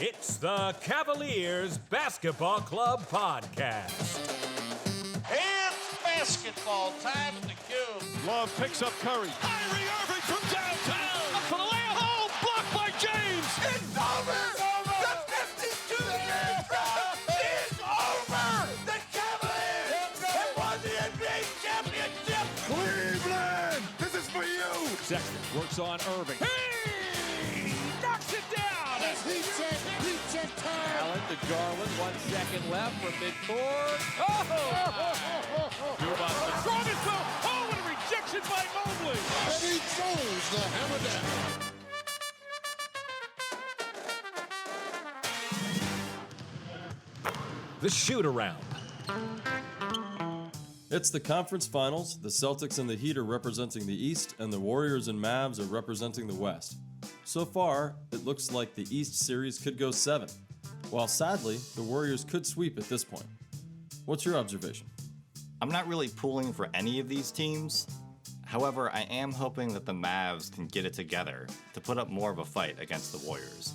It's the Cavaliers Basketball Club Podcast. It's basketball time to kill. Love picks up Curry. Kyrie Irving from downtown. Up for the layup. Oh, blocked by James. It's over. The 52-year drought is over. The Cavaliers have won the NBA championship. Cleveland, this is for you. Sexton works on Irving. He knocks it down. He check time. Allen to Garland, 1 second left from midcourt. Strongest goal. Oh, what a rejection by Mobley. And he throws the hammer down. The shoot-around. It's the conference finals. The Celtics and the Heat are representing the East, and the Warriors and Mavs are representing the West. So far, it looks like the East series could go 7, while sadly, the Warriors could sweep at this point. What's your observation? I'm not really pulling for any of these teams. However, I am hoping that the Mavs can get it together to put up more of a fight against the Warriors.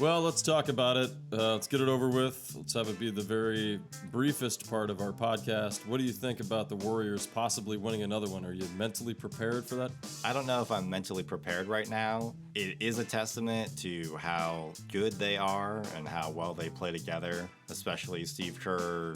Well, let's talk about it. Let's get it over with. Let's have it be the very briefest part of our podcast. What do you think about the Warriors possibly winning another one? Are you mentally prepared for that? I don't know if I'm mentally prepared right now. It is a testament to how good they are and how well they play together, especially Steve Kerr,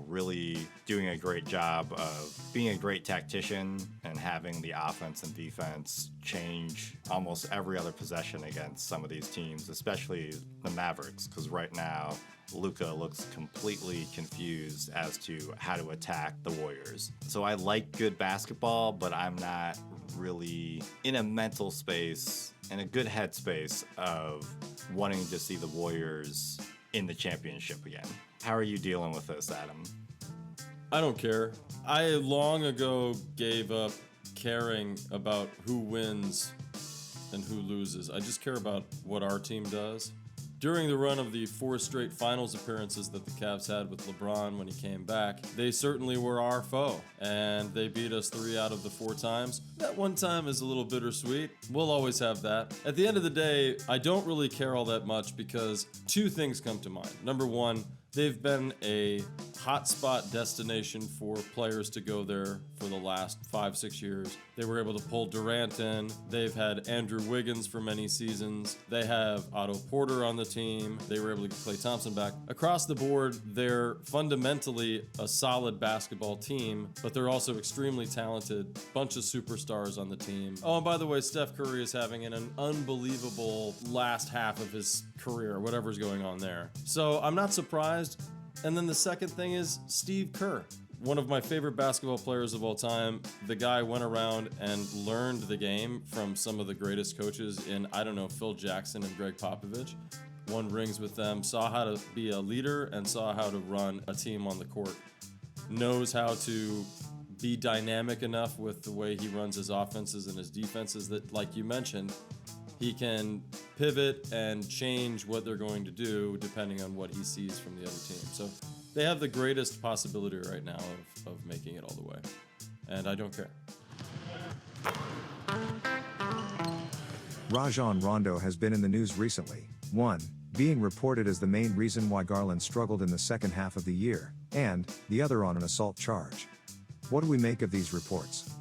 really doing a great job of being a great tactician and having the offense and defense change almost every other possession against some of these teams, especially the Mavericks, because right now Luka looks completely confused as to how to attack the Warriors. So I like good basketball, but I'm not really in a mental space, in a good headspace of wanting to see the Warriors in the championship again. How are you dealing with this, Adam? I don't care. I long ago gave up caring about who wins and who loses. I just care about what our team does. During the run of the 4 straight finals appearances that the Cavs had with LeBron when he came back, they certainly were our foe, and they beat us 3 out of the 4 times. That one time is a little bittersweet. We'll always have that. At the end of the day, I don't really care all that much because 2 things come to mind. Number 1, they've been a hotspot destination for players to go there for the last 5-6 years. They were able to pull Durant in. They've had Andrew Wiggins for many seasons. They have Otto Porter on the team. They were able to get Klay Thompson back. Across the board, they're fundamentally a solid basketball team, but they're also extremely talented. Bunch of superstars on the team. Oh, and by the way, Steph Curry is having an unbelievable last half of his career, whatever's going on there. So I'm not surprised. And then the second thing is Steve Kerr, one of my favorite basketball players of all time. The guy went around and learned the game from some of the greatest coaches in, Phil Jackson and Greg Popovich. Won rings with them, saw how to be a leader and saw how to run a team on the court. Knows how to be dynamic enough with the way he runs his offenses and his defenses that, like you mentioned, he can pivot and change what they're going to do depending on what he sees from the other team. So they have the greatest possibility right now of making it all the way. And I don't care. Rajon Rondo has been in the news recently. 1. Being reported as the main reason why Garland struggled in the second half of the year, and the other on an assault charge. What do we make of these reports?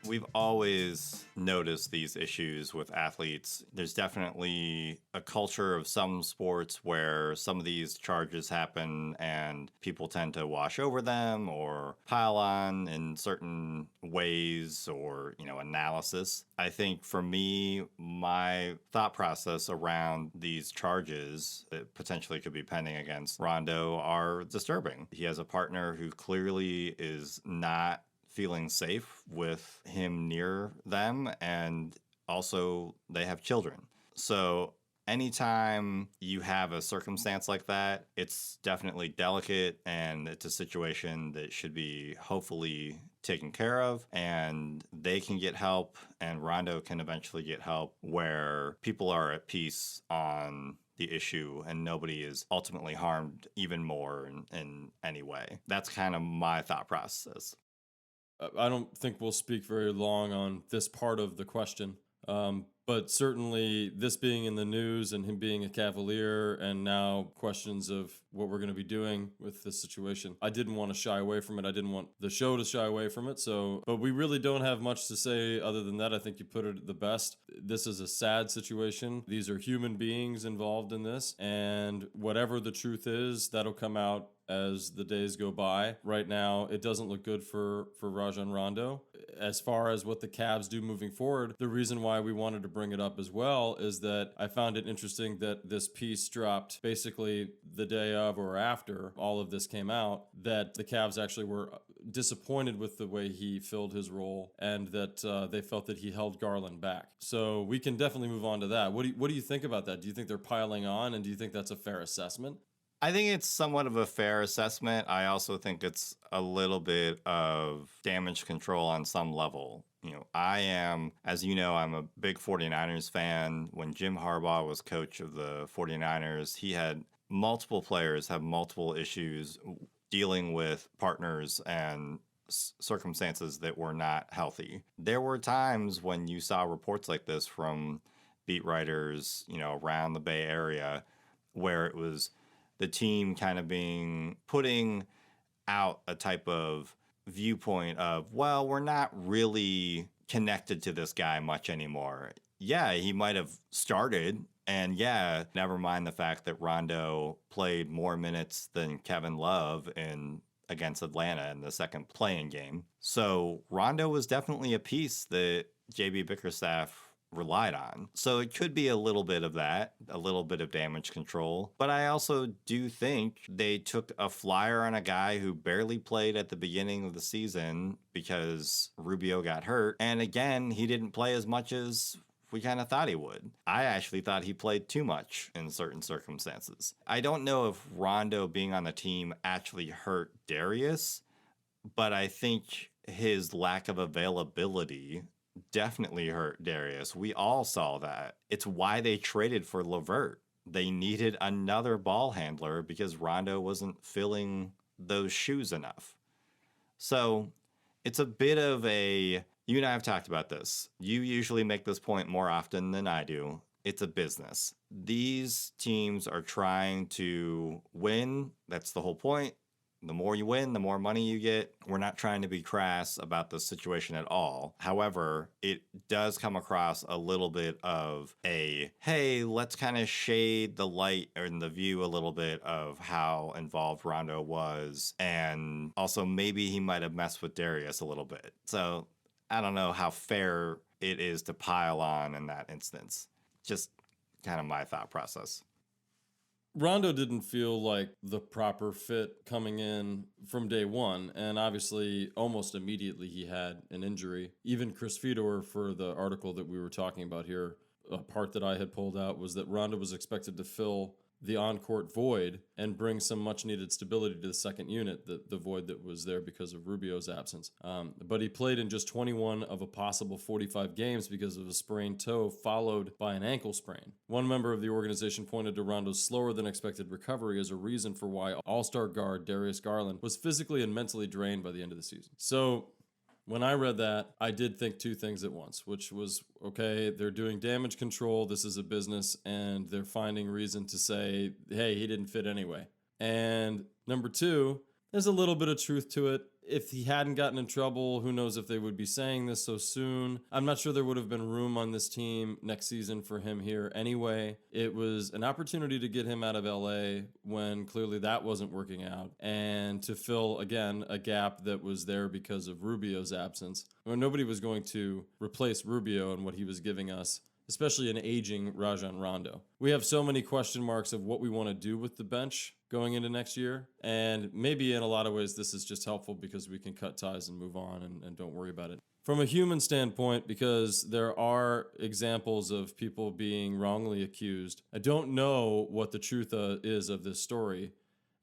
We've always noticed these issues with athletes. There's definitely a culture of some sports where some of these charges happen and people tend to wash over them or pile on in certain ways or, analysis. I think for me, my thought process around these charges that potentially could be pending against Rondo are disturbing. He has a partner who clearly is not feeling safe with him near them, and also they have children. So anytime you have a circumstance like that, it's definitely delicate and it's a situation that should be hopefully taken care of, and they can get help and Rondo can eventually get help where people are at peace on the issue and nobody is ultimately harmed even more in any way. That's kind of my thought process. I don't think we'll speak very long on this part of the question. But certainly this being in the news and him being a Cavalier and now questions of what we're going to be doing with this situation, I didn't want to shy away from it. I didn't want the show to shy away from it. But we really don't have much to say other than that. I think you put it the best. This is a sad situation. These are human beings involved in this. And whatever the truth is, that'll come out as the days go by. Right now, it doesn't look good for Rajon Rondo. As far as what the Cavs do moving forward, the reason why we wanted to bring it up as well is that I found it interesting that this piece dropped basically the day of or after all of this came out, that the Cavs actually were disappointed with the way he filled his role and that they felt that he held Garland back. So we can definitely move on to that. What do you think about that? Do you think they're piling on, and do you think that's a fair assessment? I think it's somewhat of a fair assessment. I also think it's a little bit of damage control on some level. I am, as you know, I'm a big 49ers fan. When Jim Harbaugh was coach of the 49ers, he had multiple players have multiple issues dealing with partners and circumstances that were not healthy. There were times when you saw reports like this from beat writers, around the Bay Area, where it was the team kind of putting out a type of viewpoint of, well, we're not really connected to this guy much anymore. Yeah, he might have started, and yeah, never mind the fact that Rondo played more minutes than Kevin Love against Atlanta in the second play-in game. So Rondo was definitely a piece that JB Bickerstaff relied on. So it could be a little bit of that, a little bit of damage control. But I also do think they took a flyer on a guy who barely played at the beginning of the season because Rubio got hurt. And again, he didn't play as much as we kind of thought he would. I actually thought he played too much in certain circumstances. I don't know if Rondo being on the team actually hurt Darius, but I think his lack of availability definitely hurt Darius. We all saw that. It's why they traded for LeVert. They needed another ball handler because Rondo wasn't filling those shoes enough. So it's a bit of you and I have talked about this. You usually make this point more often than I do. It's a business. These teams are trying to win. That's the whole point. The more you win, the more money you get. We're not trying to be crass about the situation at all. However, it does come across a little bit of hey, let's kind of shade the light and the view a little bit of how involved Rondo was. And also maybe he might have messed with Darius a little bit. So I don't know how fair it is to pile on in that instance. Just kind of my thought process. Rondo didn't feel like the proper fit coming in from day one, and obviously almost immediately he had an injury. Even Chris Fedor, for the article that we were talking about here, a part that I had pulled out was that Rondo was expected to fill the on-court void and bring some much-needed stability to the second unit, the void that was there because of Rubio's absence. But he played in just 21 of a possible 45 games because of a sprained toe, followed by an ankle sprain. One member of the organization pointed to Rondo's slower-than-expected recovery as a reason for why all-star guard Darius Garland was physically and mentally drained by the end of the season. So when I read that, I did think two things at once, which was, okay, they're doing damage control, this is a business, and they're finding reason to say, hey, he didn't fit anyway. And number two, there's a little bit of truth to it. If he hadn't gotten in trouble, who knows if they would be saying this so soon. I'm not sure there would have been room on this team next season for him here anyway. It was an opportunity to get him out of LA when clearly that wasn't working out, and to fill, again, a gap that was there because of Rubio's absence. Well, nobody was going to replace Rubio and what he was giving us, especially an aging Rajon Rondo. We have so many question marks of what we want to do with the bench going into next year. And maybe in a lot of ways, this is just helpful because we can cut ties and move on and don't worry about it. From a human standpoint, because there are examples of people being wrongly accused, I don't know what the truth is of this story.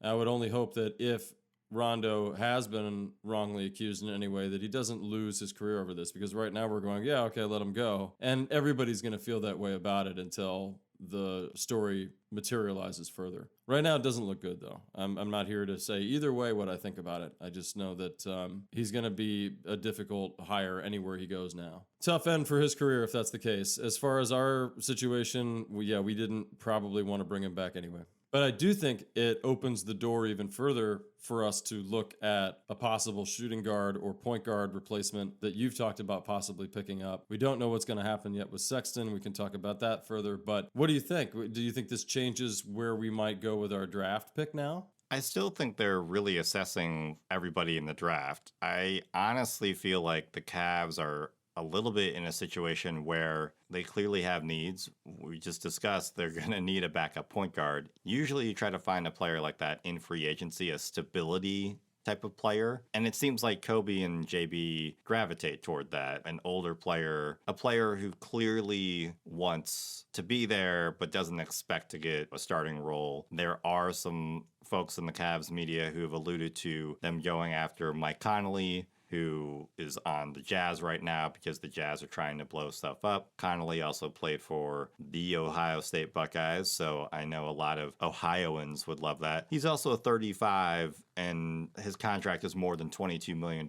I would only hope that if Rondo has been wrongly accused in any way, that he doesn't lose his career over this, because right now we're going, yeah, okay, let him go. And everybody's going to feel that way about it until the story materializes further. Right now, it doesn't look good, though. I'm not here to say either way what I think about it. I just know that he's going to be a difficult hire anywhere he goes now. Tough end for his career if that's the case. As far as our situation, we didn't probably want to bring him back anyway. But I do think it opens the door even further for us to look at a possible shooting guard or point guard replacement that you've talked about possibly picking up. We don't know what's going to happen yet with Sexton. We can talk about that further. But what do you think? Do you think this changes where we might go with our draft pick now? I still think they're really assessing everybody in the draft. I honestly feel like the Cavs are a little bit in a situation where they clearly have needs. We just discussed they're going to need a backup point guard. Usually you try to find a player like that in free agency, a stability type of player. And it seems like Kobe and JB gravitate toward that. An older player, a player who clearly wants to be there but doesn't expect to get a starting role. There are some folks in the Cavs media who have alluded to them going after Mike Conley, who is on the Jazz right now because the Jazz are trying to blow stuff up. Connolly also played for the Ohio State Buckeyes, so I know a lot of Ohioans would love that. He's also 35, and his contract is more than $22 million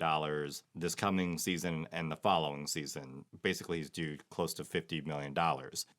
this coming season and the following season. Basically, he's due close to $50 million.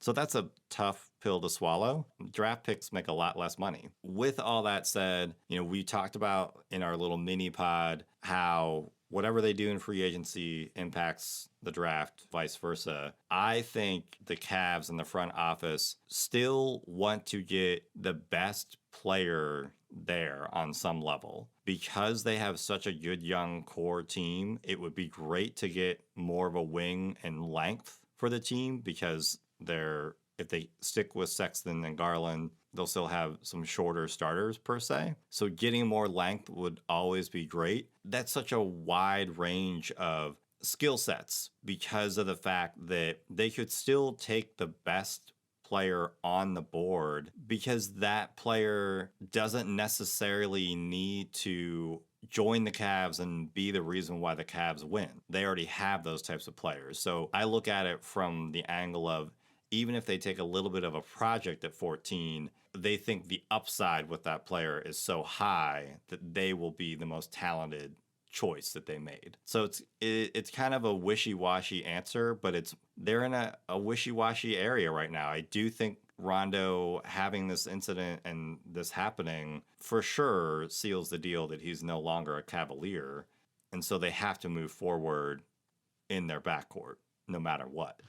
So that's a tough pill to swallow. Draft picks make a lot less money. With all that said, we talked about in our little mini pod how whatever they do in free agency impacts the draft, vice versa. I think the Cavs in the front office still want to get the best player there on some level. Because they have such a good young core team, it would be great to get more of a wing and length for the team because if they stick with Sexton and Garland, they'll still have some shorter starters per se. So getting more length would always be great. That's such a wide range of skill sets because of the fact that they could still take the best player on the board because that player doesn't necessarily need to join the Cavs and be the reason why the Cavs win. They already have those types of players. So I look at it from the angle of even if they take a little bit of a project at 14, they think the upside with that player is so high that they will be the most talented choice that they made. So it's kind of a wishy-washy answer, but they're in a wishy-washy area right now. I do think Rondo having this incident and this happening for sure seals the deal that he's no longer a Cavalier, and so they have to move forward in their backcourt no matter what.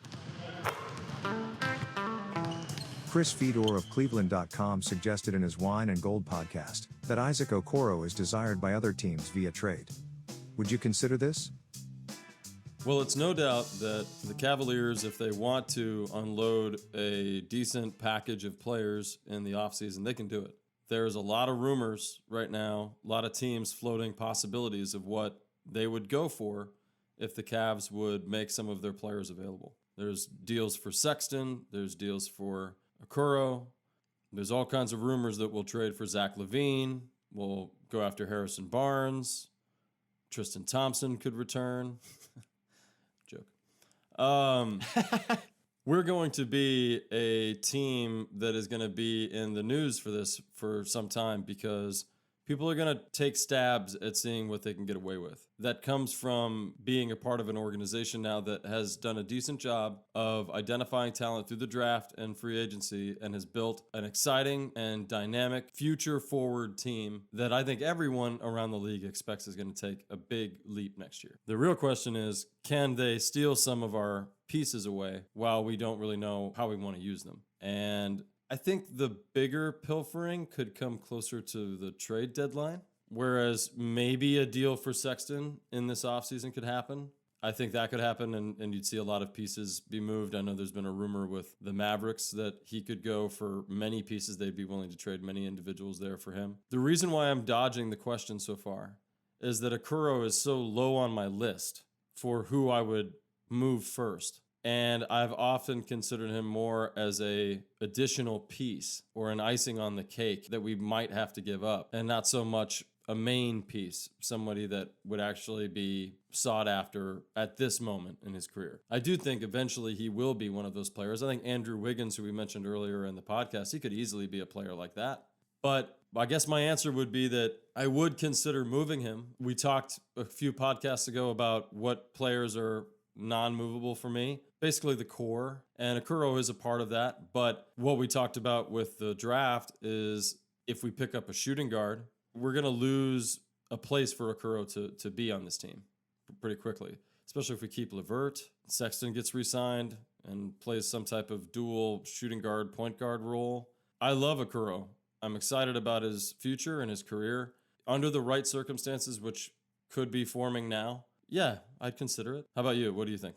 Chris Fedor of Cleveland.com suggested in his Wine and Gold podcast that Isaac Okoro is desired by other teams via trade. Would you consider this? Well, it's no doubt that the Cavaliers, if they want to unload a decent package of players in the offseason, they can do it. There's a lot of rumors right now, a lot of teams floating possibilities of what they would go for if the Cavs would make some of their players available. There's deals for Sexton, there's deals for Okoro. There's all kinds of rumors that we'll trade for Zach LaVine. We'll go after Harrison Barnes. Tristan Thompson could return. Joke. We're going to be a team that is going to be in the news for this for some time because people are going to take stabs at seeing what they can get away with. That comes from being a part of an organization now that has done a decent job of identifying talent through the draft and free agency and has built an exciting and dynamic future-forward team that I think everyone around the league expects is going to take a big leap next year. The real question is, can they steal some of our pieces away while we don't really know how we want to use them? And I think the bigger pilfering could come closer to the trade deadline, whereas maybe a deal for Sexton in this offseason could happen. I think that could happen, and you'd see a lot of pieces be moved. I know there's been a rumor with the Mavericks that he could go for many pieces. They'd be willing to trade many individuals there for him. The reason why I'm dodging the question so far is that Okoro is so low on my list for who I would move first. And I've often considered him more as a additional piece or an icing on the cake that we might have to give up, and not so much a main piece, somebody that would actually be sought after at this moment in his career. I do think eventually he will be one of those players. I think Andrew Wiggins, who we mentioned earlier in the podcast, he could easily be a player like that. But I guess my answer would be that I would consider moving him. We talked a few podcasts ago about what players are non-movable for me, basically the core, and Okoro is a part of that. But what we talked about with the draft is if we pick up a shooting guard, we're going to lose a place for Okoro to be on this team pretty quickly, especially if we keep LeVert. Sexton gets re-signed and plays some type of dual shooting guard, point guard role. I love Okoro. I'm excited about his future and his career. Under the right circumstances, which could be forming now, yeah, I'd consider it. How about you? What do you think?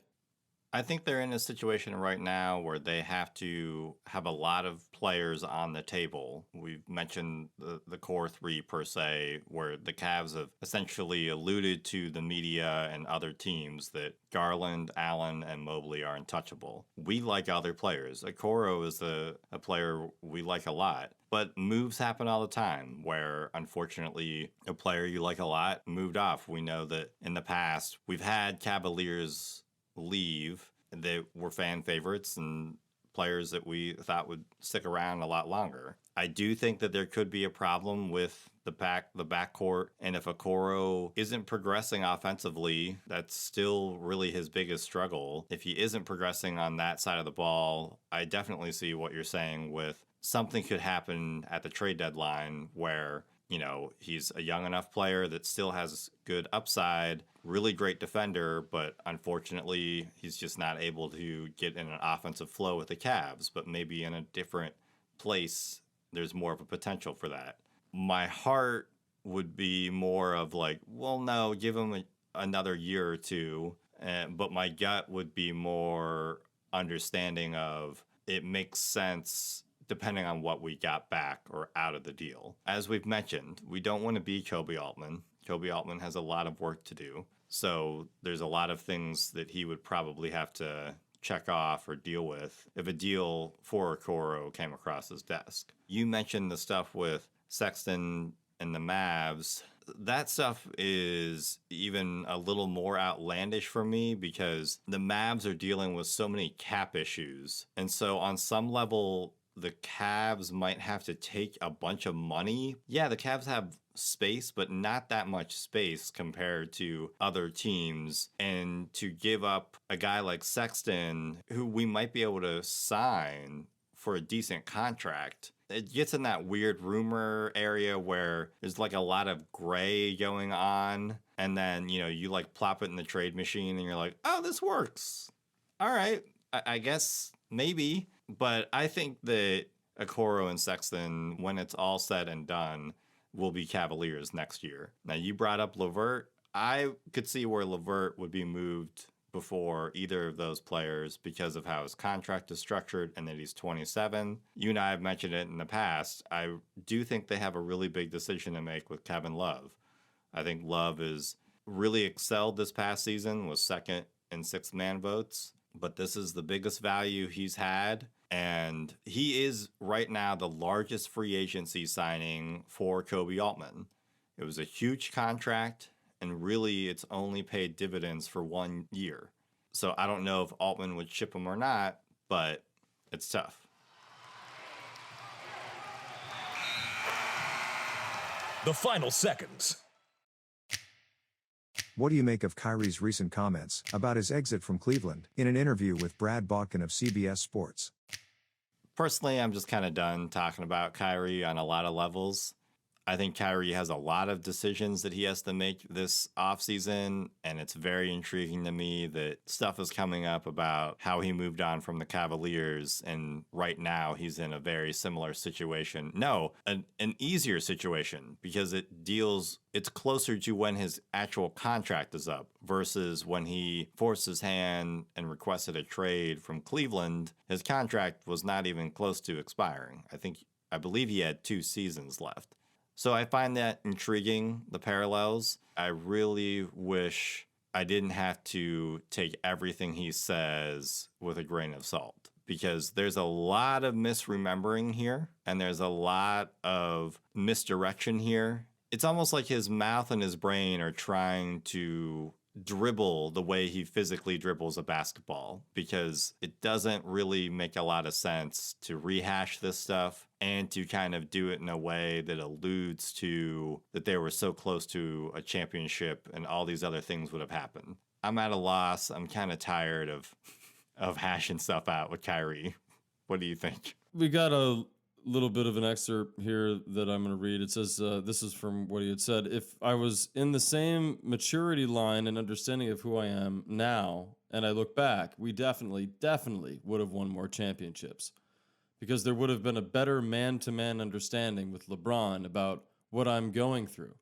I think they're in a situation right now where they have to have a lot of players on the table. We've mentioned the core three per se, where the Cavs have essentially alluded to the media and other teams that Garland, Allen, and Mobley are untouchable. We like other players. Okoro is a player we like a lot. But moves happen all the time where, unfortunately, a player you like a lot moved off. We know that in the past, we've had Cavaliers leave that were fan favorites and players that we thought would stick around a lot longer. I do think that there could be a problem with the backcourt, and if Okoro isn't progressing offensively, that's still really his biggest struggle. If he isn't progressing on that side of the ball, I definitely see what you're saying with something could happen at the trade deadline where, you know, he's a young enough player that still has good upside, really great defender, but unfortunately he's just not able to get in an offensive flow with the Cavs. But maybe in a different place, there's more of a potential for that. My heart would be more of like, well, no, give him another year or two. But my gut would be more understanding of it makes sense depending on what we got back or out of the deal. As we've mentioned, we don't want to be Kobe Altman. Kobe Altman has a lot of work to do. So there's a lot of things that he would probably have to check off or deal with if a deal for Okoro came across his desk. You mentioned the stuff with Sexton and the Mavs. That stuff is even a little more outlandish for me because the Mavs are dealing with so many cap issues. And so on some level, the Cavs might have to take a bunch of money. Yeah, the Cavs have space, but not that much space compared to other teams. And to give up a guy like Sexton, who we might be able to sign for a decent contract, it gets in that weird rumor area where there's like a lot of gray going on. And then, you know, you like plop it in the trade machine and you're like, oh, this works. All right, I guess maybe. But I think that Okoro and Sexton, when it's all said and done, will be Cavaliers next year. Now, you brought up LeVert. I could see where LeVert would be moved before either of those players because of how his contract is structured and that he's 27. You and I have mentioned it in the past. I do think they have a really big decision to make with Kevin Love. I think Love has really excelled this past season, was second in sixth man votes. But this is the biggest value he's had. And he is right now the largest free agency signing for Kobe Altman. It was a huge contract, and really it's only paid dividends for 1 year. So I don't know if Altman would ship him or not, but it's tough. The final seconds. What do you make of Kyrie's recent comments about his exit from Cleveland in an interview with Brad Botkin of CBS Sports? Personally, I'm just kind of done talking about Kyrie on a lot of levels. I think Kyrie has a lot of decisions that he has to make this offseason, and it's very intriguing to me that stuff is coming up about how he moved on from the Cavaliers, and right now he's in a very similar situation. No, an easier situation, because it's closer to when his actual contract is up versus when he forced his hand and requested a trade from Cleveland. His contract was not even close to expiring. I believe he had 2 seasons left. So I find that intriguing, the parallels. I really wish I didn't have to take everything he says with a grain of salt, because there's a lot of misremembering here and there's a lot of misdirection here. it's almost like his mouth and his brain are trying to dribble the way he physically dribbles a basketball, because it doesn't really make a lot of sense to rehash this stuff and to kind of do it in a way that alludes to that they were so close to a championship and all these other things would have happened. I'm at a loss. I'm kind of tired of hashing stuff out with Kyrie. What do you think? We got a little bit of an excerpt here that I'm going to read. It says, this is from what he had said. If I was in the same maturity line and understanding of who I am now, and I look back, we definitely would have won more championships, because there would have been a better man-to-man understanding with LeBron about what I'm going through.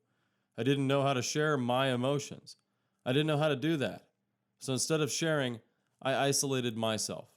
I didn't know how to share my emotions. I didn't know how to do that. So instead of sharing, I isolated myself.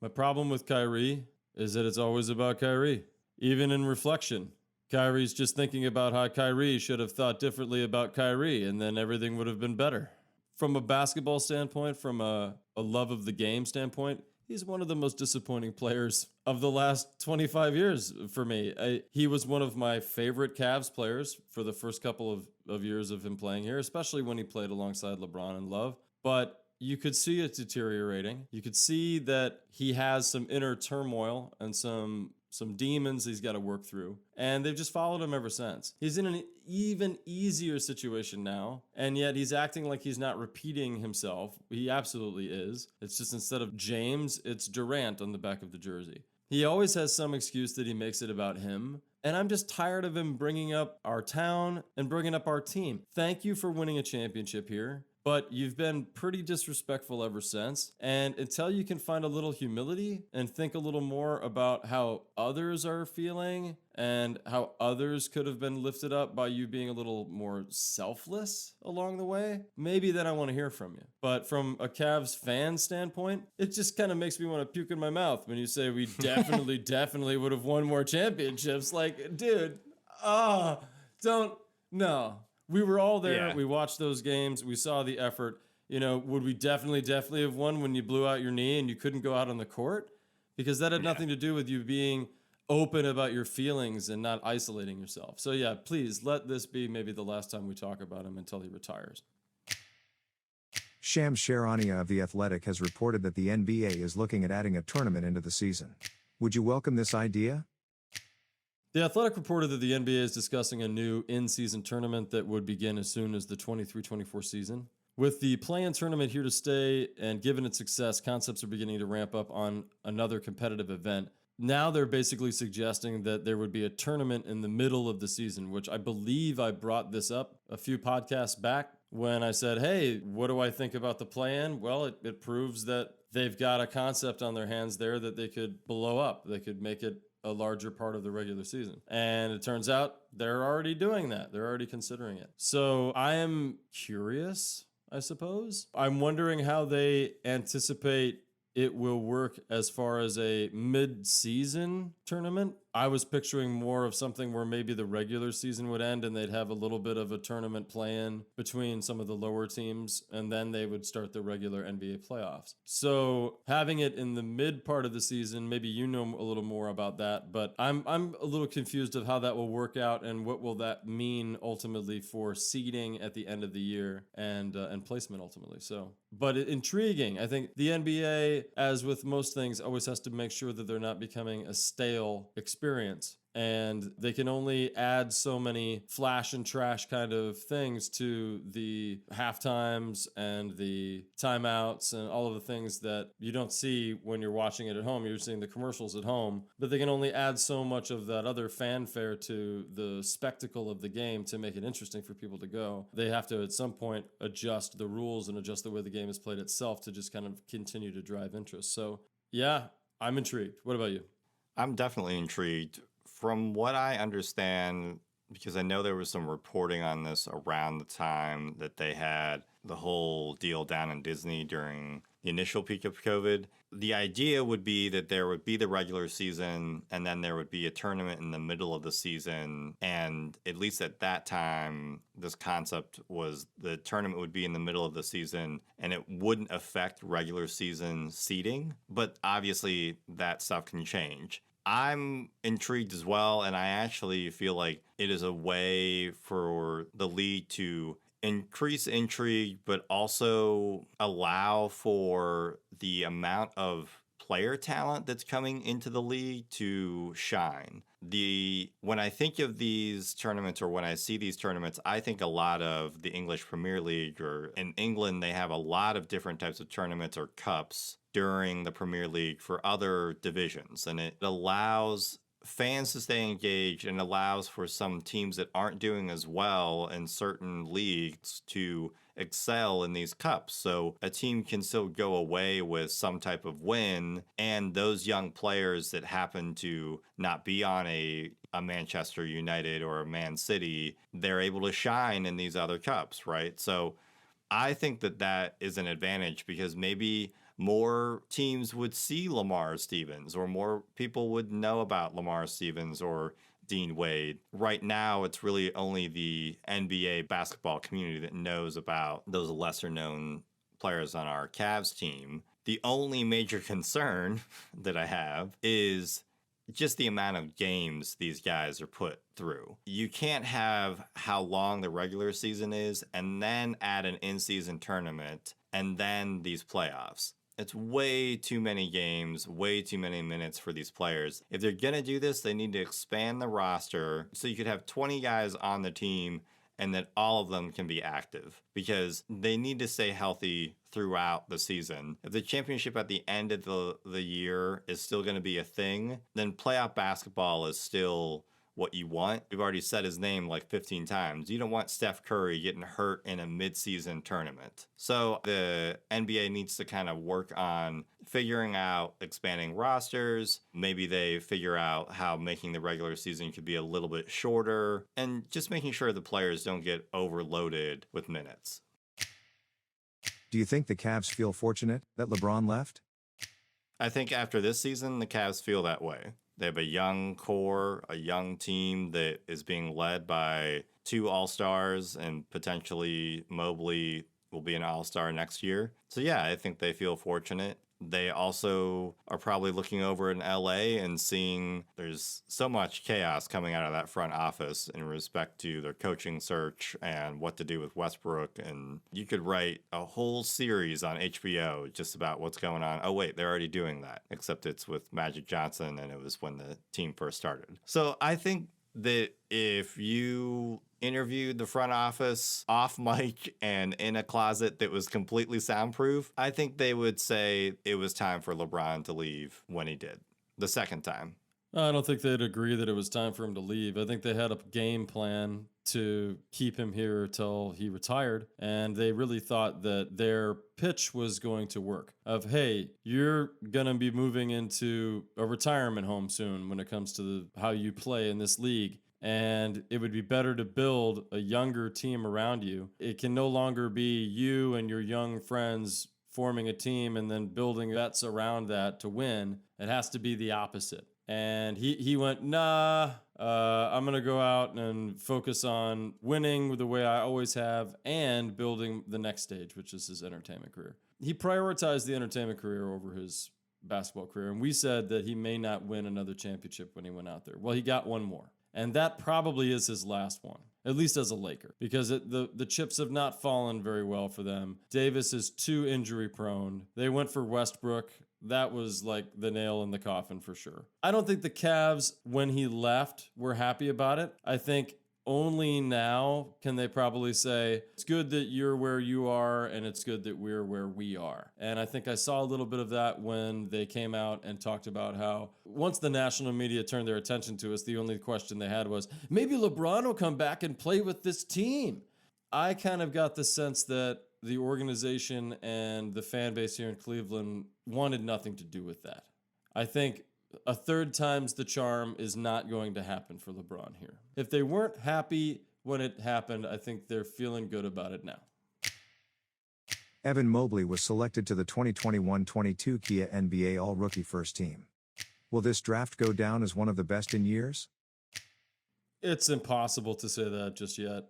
My problem with Kyrie is that it's always about Kyrie. Even in reflection, Kyrie's just thinking about how Kyrie should have thought differently about Kyrie, and then everything would have been better. From a basketball standpoint, from a love of the game standpoint, he's one of the most disappointing players of the last 25 years for me. He was one of my favorite Cavs players for the first couple of years of him playing here, especially when he played alongside LeBron and Love. But you could see it deteriorating. You could see that he has some inner turmoil and some demons he's got to work through. And they've just followed him ever since. He's in an even easier situation now, and yet he's acting like he's not repeating himself. He absolutely is. It's just instead of James, it's Durant on the back of the jersey. He always has some excuse that he makes it about him. And I'm just tired of him bringing up our town and bringing up our team. Thank you for winning a championship here, but you've been pretty disrespectful ever since. And until you can find a little humility and think a little more about how others are feeling and how others could have been lifted up by you being a little more selfless along the way, maybe then I want to hear from you. But from a Cavs fan standpoint, it just kind of makes me want to puke in my mouth when you say we definitely would have won more championships. Like, dude, no. We were all there. Yeah. We watched those games. We saw the effort. You know, would we definitely have won when you blew out your knee and you couldn't go out on the court? Because that had nothing to do with you being open about your feelings and not isolating yourself. So yeah, please let this be maybe the last time we talk about him until he retires. Shams Charania of The Athletic has reported that the NBA is looking at adding a tournament into the season. Would you welcome this idea? The Athletic reported that the NBA is discussing a new in-season tournament that would begin as soon as the 23-24 season. With the play-in tournament here to stay, and given its success, concepts are beginning to ramp up on another competitive event. Now they're basically suggesting that there would be a tournament in the middle of the season, which I believe I brought this up a few podcasts back when I said, hey, what do I think about the play-in? Well, it proves that they've got a concept on their hands there that they could blow up. They could make it a larger part of the regular season. And it turns out they're already doing that. They're already considering it. So I am curious, I suppose. I'm wondering how they anticipate it will work as far as a mid-season tournament. I was picturing more of something where maybe the regular season would end and they'd have a little bit of a tournament play-in between some of the lower teams, and then they would start the regular NBA playoffs. So having it in the mid part of the season, maybe you know a little more about that, but I'm a little confused of how that will work out and what will that mean ultimately for seeding at the end of the year and placement ultimately. So, but intriguing. I think the NBA, as with most things, always has to make sure that they're not becoming a stale experience. And they can only add so many flash and trash kind of things to the halftimes and the timeouts and all of the things that you don't see when you're watching it at home. You're seeing the commercials at home, but they can only add so much of that other fanfare to the spectacle of the game to make it interesting for people to go. They have to, at some point, adjust the rules and adjust the way the game is played itself to just kind of continue to drive interest. So yeah, I'm intrigued. What about you? I'm definitely intrigued. From what I understand, because I know there was some reporting on this around the time that they had the whole deal down in Disney during the initial peak of COVID, the idea would be that there would be the regular season and then there would be a tournament in the middle of the season. And at least at that time, this concept was the tournament would be in the middle of the season and it wouldn't affect regular season seeding. But obviously that stuff can change. I'm intrigued as well, and I actually feel like it is a way for the league to increase intrigue, but also allow for the amount of player talent that's coming into the league to shine. When I think of these tournaments, or when I see these tournaments, I think a lot of the English Premier League, or in England, they have a lot of different types of tournaments or cups during the Premier League for other divisions. And it allows fans to stay engaged and allows for some teams that aren't doing as well in certain leagues to excel in these cups. So a team can still go away with some type of win, and those young players that happen to not be on a Manchester United or a Man City, they're able to shine in these other cups, right? So I think that is an advantage, because maybe more teams would see Lamar Stevens, or more people would know about Lamar Stevens or Dean Wade. Right now, it's really only the NBA basketball community that knows about those lesser known players on our Cavs team. The only major concern that I have is just the amount of games these guys are put through. You can't have how long the regular season is and then add an in-season tournament and then these playoffs. It's way too many games, way too many minutes for these players. If they're going to do this, they need to expand the roster so you could have 20 guys on the team and that all of them can be active, because they need to stay healthy throughout the season. If the championship at the end of the year is still going to be a thing, then playoff basketball is still what you want. We've already said his name like 15 times. You don't want Steph Curry getting hurt in a mid-season tournament. So the NBA needs to kind of work on figuring out expanding rosters. Maybe they figure out how making the regular season could be a little bit shorter, and just making sure the players don't get overloaded with minutes. Do you think the Cavs feel fortunate that LeBron left? I think after this season, the Cavs feel that way. They have a young core, a young team that is being led by 2 All-Stars, and potentially Mobley will be an All-Star next year. So yeah, I think they feel fortunate. They also are probably looking over in LA and seeing there's so much chaos coming out of that front office in respect to their coaching search and what to do with Westbrook. And you could write a whole series on HBO just about what's going on. Oh, wait, they're already doing that, except it's with Magic Johnson, and it was when the team first started. So I think that if you interviewed the front office off mic and in a closet that was completely soundproof, I think they would say it was time for LeBron to leave when he did, the second time. I don't think they'd agree that it was time for him to leave. I think they had a game plan to keep him here till he retired, and they really thought that their pitch was going to work. Of, hey, you're going to be moving into a retirement home soon when it comes to how you play in this league, and it would be better to build a younger team around you. It can no longer be you and your young friends forming a team and then building bets around that to win. It has to be the opposite. And he went, nah, I'm going to go out and focus on winning the way I always have and building the next stage, which is his entertainment career. He prioritized the entertainment career over his basketball career. And we said that he may not win another championship when he went out there. Well, he got one more. And that probably is his last one, at least as a Laker, because the chips have not fallen very well for them. Davis is too injury prone. They went for Westbrook. That was like the nail in the coffin for sure. I don't think the Cavs, when he left, were happy about it. I think only now can they probably say, it's good that you're where you are and it's good that we're where we are. And I think I saw a little bit of that when they came out and talked about how once the national media turned their attention to us, the only question they had was, maybe LeBron will come back and play with this team. I kind of got the sense that the organization and the fan base here in Cleveland wanted nothing to do with that. I think a third time's the charm is not going to happen for LeBron here. If they weren't happy when it happened, I think they're feeling good about it now. Evan Mobley was selected to the 2021-22 Kia NBA All-Rookie First Team. Will this draft go down as one of the best in years? It's impossible to say that just yet.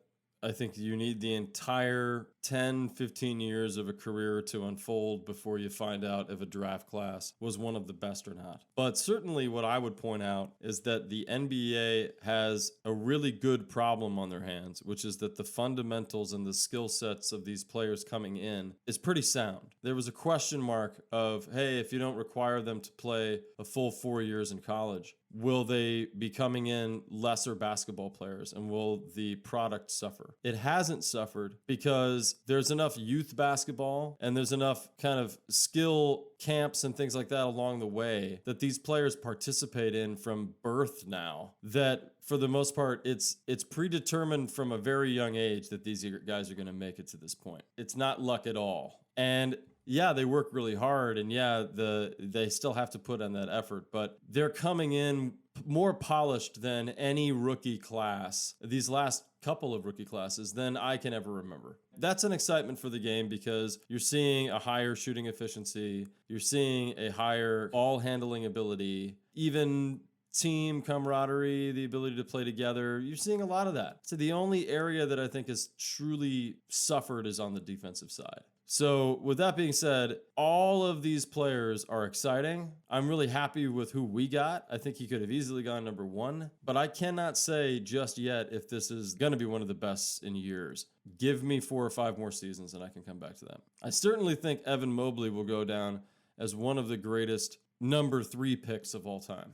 I think you need the entire 10, 15 years of a career to unfold before you find out if a draft class was one of the best or not. But certainly what I would point out is that the NBA has a really good problem on their hands, which is that the fundamentals and the skill sets of these players coming in is pretty sound. There was a question mark of, hey, if you don't require them to play a full 4 years in college, will they be coming in lesser basketball players, and will the product suffer? It hasn't suffered because there's enough youth basketball and there's enough kind of skill camps and things like that along the way that these players participate in from birth now, that for the most part, it's predetermined from a very young age that these guys are going to make it to this point. It's not luck at all. And yeah, they work really hard, and yeah, they still have to put in that effort, but they're coming in more polished than any rookie class, these last couple of rookie classes, than I can ever remember. That's an excitement for the game because you're seeing a higher shooting efficiency, you're seeing a higher ball handling ability, even team camaraderie, the ability to play together. You're seeing a lot of that. So the only area that I think has truly suffered is on the defensive side. So with that being said, all of these players are exciting. I'm really happy with who we got. I think he could have easily gone number 1, but I cannot say just yet if this is going to be one of the best in years. Give me 4 or 5 more seasons and I can come back to that. I certainly think Evan Mobley will go down as one of the greatest number 3 picks of all time.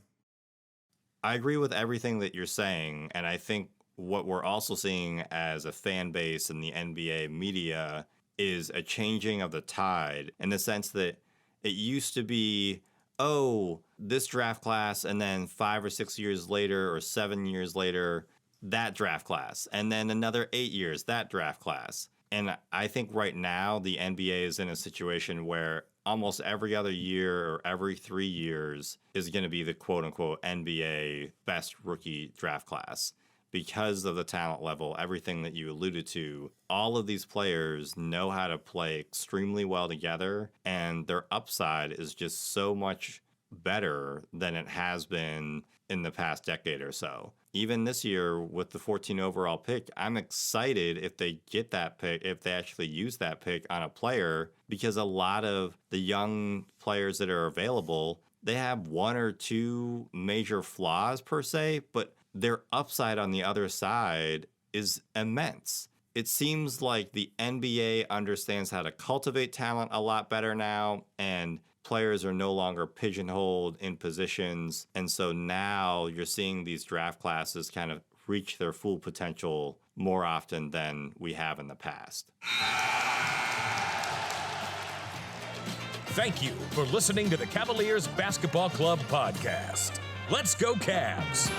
I agree with everything that you're saying, and I think what we're also seeing as a fan base in the NBA media is a changing of the tide, in the sense that it used to be, oh, this draft class, and then 5 or 6 years later or 7 years later, that draft class, and then another 8 years, that draft class. And I think right now the NBA is in a situation where almost every other year or every 3 years is going to be the quote-unquote NBA best rookie draft class. Because of the talent level, everything that you alluded to, all of these players know how to play extremely well together, and their upside is just so much better than it has been in the past decade or so. Even this year with the 14 overall pick, I'm excited if they get that pick, if they actually use that pick on a player, because a lot of the young players that are available, they have 1 or 2 major flaws per se, but their upside on the other side is immense. It seems like the NBA understands how to cultivate talent a lot better now, and players are no longer pigeonholed in positions. And so now you're seeing these draft classes kind of reach their full potential more often than we have in the past. Thank you for listening to the Cavaliers Basketball Club podcast. Let's go Cavs!